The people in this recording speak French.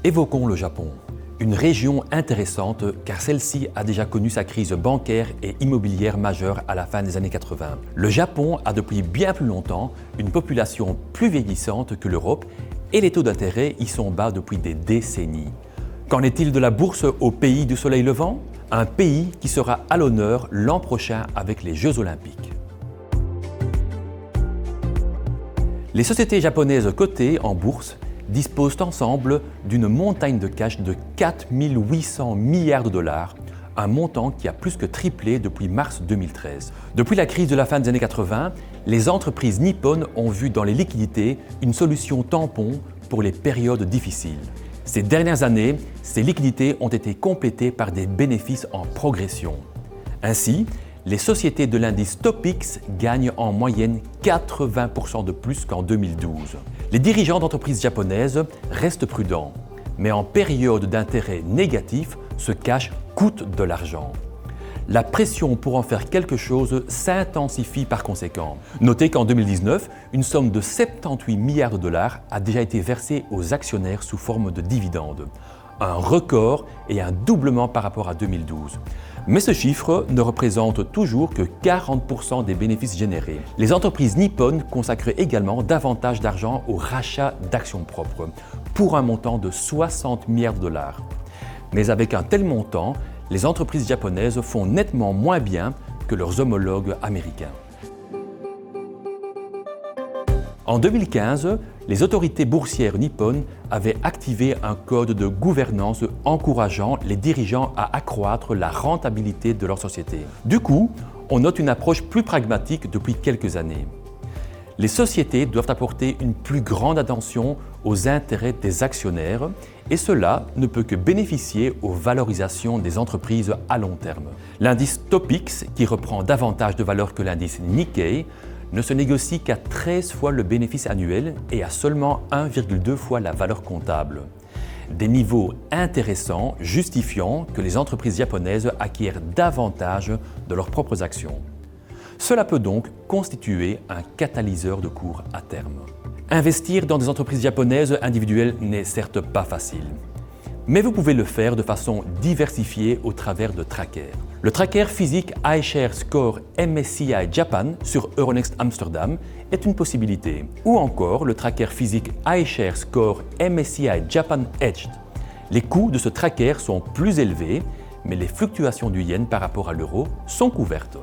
Évoquons le Japon, une région intéressante car celle-ci a déjà connu sa crise bancaire et immobilière majeure à la fin des années 80. Le Japon a depuis bien plus longtemps une population plus vieillissante que l'Europe et les taux d'intérêt y sont bas depuis des décennies. Qu'en est-il de la bourse au pays du soleil levant? Un pays qui sera à l'honneur l'an prochain avec les Jeux Olympiques. Les sociétés japonaises cotées en bourse disposent ensemble d'une montagne de cash de 4 800 milliards de dollars, un montant qui a plus que triplé depuis mars 2013. Depuis la crise de la fin des années 80, les entreprises nippones ont vu dans les liquidités une solution tampon pour les périodes difficiles. Ces dernières années, ces liquidités ont été complétées par des bénéfices en progression. Ainsi, les sociétés de l'indice TOPIX gagnent en moyenne 80% de plus qu'en 2012. Les dirigeants d'entreprises japonaises restent prudents, mais en période d'intérêt négatif, ce cash coûte de l'argent. La pression pour en faire quelque chose s'intensifie par conséquent. Notez qu'en 2019, une somme de 78 milliards de dollars a déjà été versée aux actionnaires sous forme de dividendes. Un record et un doublement par rapport à 2012. Mais ce chiffre ne représente toujours que 40% des bénéfices générés. Les entreprises nippones consacrent également davantage d'argent au rachat d'actions propres, pour un montant de 60 milliards de dollars. Mais avec un tel montant, les entreprises japonaises font nettement moins bien que leurs homologues américains. En 2015, les autorités boursières nippones avaient activé un code de gouvernance encourageant les dirigeants à accroître la rentabilité de leur société. Du coup, on note une approche plus pragmatique depuis quelques années. Les sociétés doivent apporter une plus grande attention aux intérêts des actionnaires et cela ne peut que bénéficier aux valorisations des entreprises à long terme. L'indice TOPIX, qui reprend davantage de valeur que l'indice Nikkei, ne se négocie qu'à 13 fois le bénéfice annuel et à seulement 1,2 fois la valeur comptable. Des niveaux intéressants justifiant que les entreprises japonaises acquièrent davantage de leurs propres actions. Cela peut donc constituer un catalyseur de cours à terme. Investir dans des entreprises japonaises individuelles n'est certes pas facile, mais vous pouvez le faire de façon diversifiée au travers de trackers. Le tracker physique iShares Core MSCI Japan sur Euronext Amsterdam est une possibilité, ou encore le tracker physique iShares Core MSCI Japan Hedged. Les coûts de ce tracker sont plus élevés, mais les fluctuations du yen par rapport à l'euro sont couvertes.